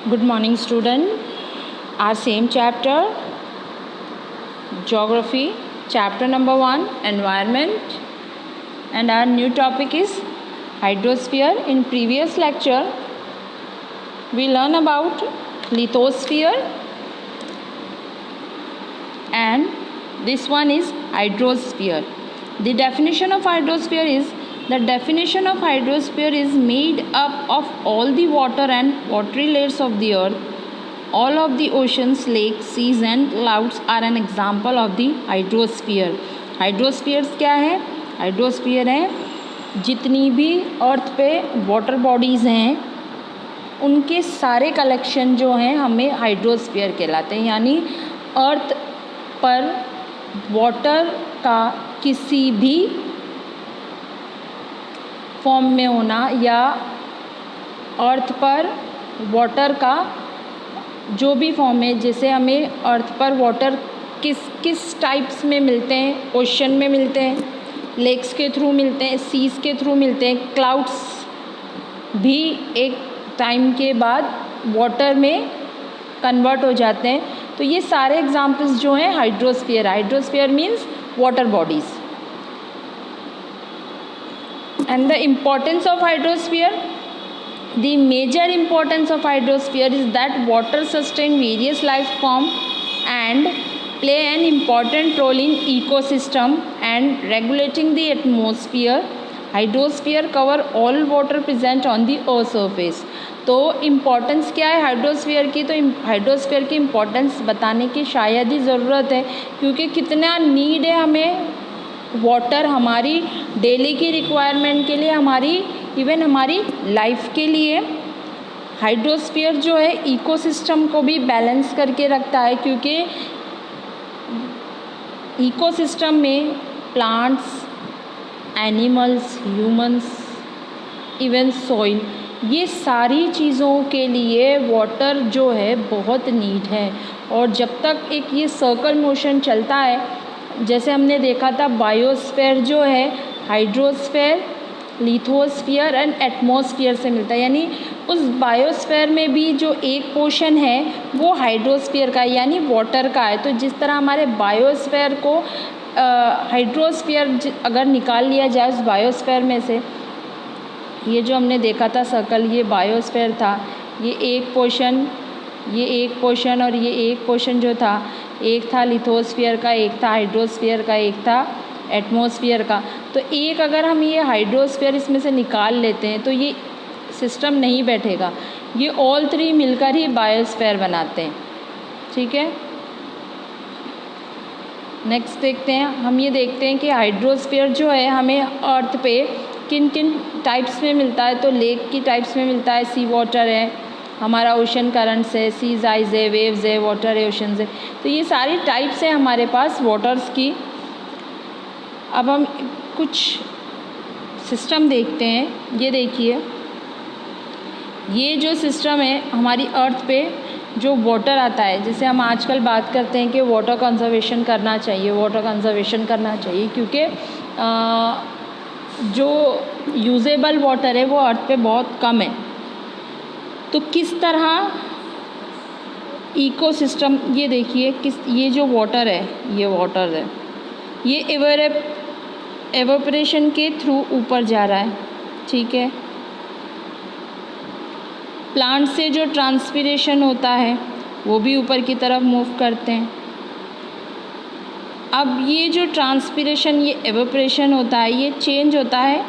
Good morning, student. Our same chapter, Geography, chapter number 1, Environment, and our new topic is Hydrosphere. In previous lecture, we learn about lithosphere, and this one is hydrosphere. The definition of hydrosphere is made up of all the water and watery layers of the earth. All of the oceans, lakes, seas and clouds are an example of the hydrosphere. Hydrospheres क्या है? Hydrosphere है जितनी भी अर्थ पे water bodies हैं उनके सारे collection जो हैं हमें हाइड्रोस्फीयर कहलाते हैं। यानी अर्थ पर वाटर का किसी भी फॉर्म में होना या अर्थ पर वाटर का जो भी फॉर्म है, जैसे हमें अर्थ पर वाटर किस टाइप्स में मिलते हैं, ओशन में मिलते हैं, लेक्स के थ्रू मिलते हैं, सीज के थ्रू मिलते हैं, क्लाउड्स भी एक टाइम के बाद वाटर में कन्वर्ट हो जाते हैं। तो ये सारे एग्जांपल्स जो हैं hydrosphere means water bodies. And the importance of hydrosphere, the major importance of hydrosphere is that water sustain various life form and play an important role in ecosystem and regulating the atmosphere. Hydrosphere cover all water present on the earth surface. तो importance क्या है hydrosphere की? तो hydrosphere की importance बताने की शायद ही ज़रूरत है, क्योंकि कितना नीड है हमें वाटर हमारी डेली की रिक्वायरमेंट के लिए, हमारी इवन हमारी लाइफ के लिए। हाइड्रोस्फीयर जो है इकोसिस्टम को भी बैलेंस करके रखता है, क्योंकि इकोसिस्टम में plants, animals, humans, even soil, ये सारी चीज़ों के लिए वाटर जो है बहुत नीड है। और जब तक एक ये सर्कल मोशन चलता है, जैसे हमने देखा था बायोस्फीयर जो है हाइड्रोस्फीयर, लिथोस्फीयर एंड एटमॉस्फेयर से मिलता है। यानी उस बायोस्फीयर में भी जो एक पोर्शन है वो हाइड्रोस्फीयर का है, यानी वाटर का है। तो जिस तरह हमारे बायोस्फीयर को हाइड्रोस्फीयर अगर निकाल लिया जाए उस बायोस्फीयर में से, ये जो हमने देखा था सर्कल, ये बायोस्फीयर था, ये एक पोर्शन और ये एक पोर्शन जो था, एक था लिथोस्फीयर का, एक था हाइड्रोस्फीयर का, एक था एटमॉस्फेयर का। तो एक अगर हम ये हाइड्रोस्फीयर इसमें से निकाल लेते हैं तो ये सिस्टम नहीं बैठेगा, ये ऑल थ्री मिलकर ही बायोस्फीयर बनाते हैं। ठीक है, नेक्स्ट देखते हैं। हम ये देखते हैं कि हाइड्रोस्फीयर जो है हमें अर्थ पे किन किन टाइप्स में मिलता है। तो लेक की टाइप्स में मिलता है, सी वाटर है, हमारा ओशन करंट्स है, सीज आइज है, वेव्स है, वाटर है, ओशंस है। तो ये सारी टाइप्स है हमारे पास वाटर्स की। अब हम कुछ सिस्टम देखते हैं। ये देखिए, ये जो सिस्टम है हमारी अर्थ पे जो वाटर आता है, जैसे हम आजकल बात करते हैं कि वाटर कंजर्वेशन करना चाहिए, क्योंकि जो यूजेबल वाटर है वो अर्थ पे बहुत कम है। तो किस तरह इकोसिस्टम, ये देखिए ये जो वाटर है, ये एवोपरेशन के थ्रू ऊपर जा रहा है। ठीक है, प्लांट से जो ट्रांसपिरेशन होता है वो भी ऊपर की तरफ मूव करते हैं। अब ये जो ट्रांसपिरेशन, ये एवोपरेशन होता है, ये चेंज होता है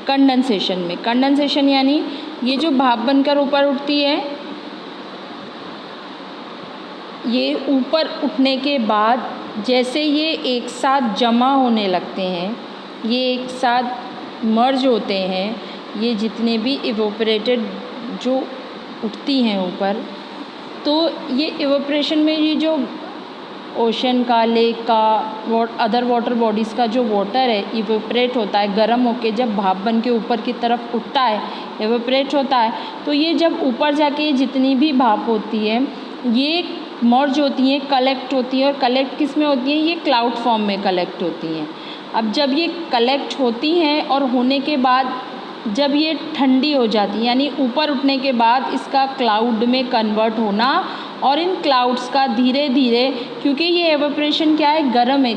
कंडेंसेशन में। कंडेंसेशन यानी ये जो भाप बनकर ऊपर उठती है, ये ऊपर उठने के बाद जैसे ये एक साथ जमा होने लगते हैं, ये एक साथ मर्ज होते हैं, ये जितने भी इवोपरेटेड जो उठती हैं ऊपर, तो ये इवोपरेशन में ये जो ओशन का, लेक का, अदर वाटर बॉडीज़ का जो वाटर है इवोपरेट होता है, गर्म होके जब भाप बन के ऊपर की तरफ उठता है, इवोपरेट होता है। तो ये जब ऊपर जाके जितनी भी भाप होती है ये मर्ज होती हैं, कलेक्ट होती हैं। और कलेक्ट किस में होती हैं? ये क्लाउड फॉर्म में कलेक्ट होती हैं। अब जब ये कलेक्ट होती हैं और होने के बाद जब ये ठंडी हो जाती है, यानी ऊपर उठने के बाद इसका क्लाउड में कन्वर्ट होना, और इन क्लाउड्स का धीरे धीरे, क्योंकि ये एवेपोरेशन क्या है, गर्म है,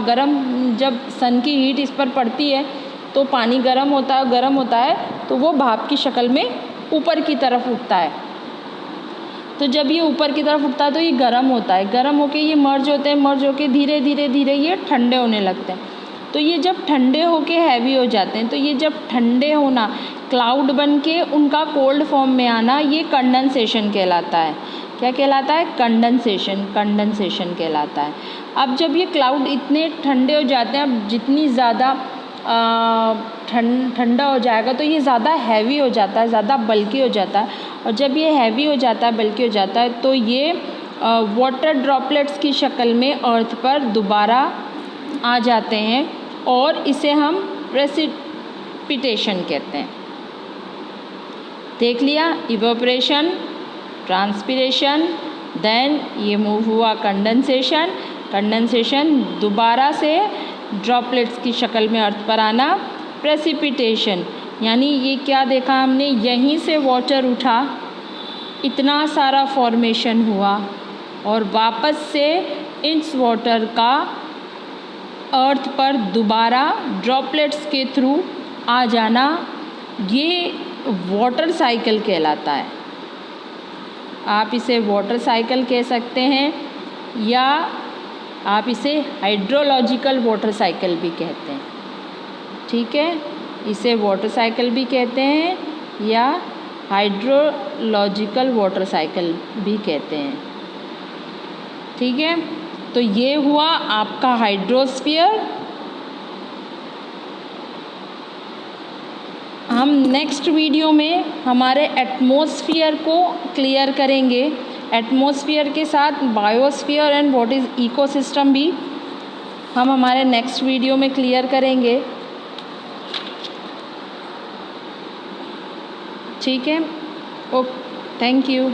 गर्म जब सन की हीट इस पर पड़ती है तो पानी गर्म होता है तो वो भाप की शक्ल में ऊपर की तरफ उठता है। तो जब ये ऊपर की तरफ उठता है तो ये गर्म होता है, गर्म होके ये मर्ज होते हैं, मर्ज होके धीरे धीरे ये ठंडे होने लगते हैं। तो ये जब ठंडे होके हैवी हो जाते हैं, तो ये जब ठंडे होना, क्लाउड बन के उनका कोल्ड फॉर्म में आना, ये कंडेंसेशन कहलाता है। क्या कहलाता है? कंडेंसेशन कहलाता है। अब जब ये क्लाउड इतने ठंडे हो जाते हैं, अब जितनी ज़्यादा ठंडा हो जाएगा तो ये ज़्यादा हैवी हो जाता है, ज़्यादा बल्कि हो जाता है, और जब ये हैवी हो जाता है, बल्कि हो जाता है, तो ये वाटर ड्रॉपलेट्स की शक्ल में अर्थ पर दोबारा आ जाते हैं, और इसे हम प्रेसिपिटेशन कहते हैं। देख लिया, इवेपोरेशन, ट्रांसपिरेशन, देन ये मूव हुआ कंडेंसेशन, दोबारा से ड्रॉपलेट्स की शक्ल में अर्थ पर आना, प्रेसिपिटेशन। यानी ये क्या देखा हमने, यहीं से वाटर उठा, इतना सारा फॉर्मेशन हुआ, और वापस से इस वाटर का अर्थ पर दोबारा ड्रॉपलेट्स के थ्रू आ जाना, ये वाटर साइकिल कहलाता है। आप इसे वाटर साइकिल कह सकते हैं, या आप इसे हाइड्रोलॉजिकल वाटर साइकिल भी कहते हैं। ठीक है, इसे वाटर साइकिल भी कहते हैं या हाइड्रोलॉजिकल वाटर साइकिल भी कहते हैं। ठीक है, तो ये हुआ आपका हाइड्रोस्फीयर। हम नेक्स्ट वीडियो में हमारे एटमॉस्फेयर को क्लियर करेंगे। एटमॉस्फेयर के साथ biosphere and what is ecosystem भी हम हमारे नेक्स्ट वीडियो में क्लियर करेंगे। ठीक है, ओके, थैंक यू।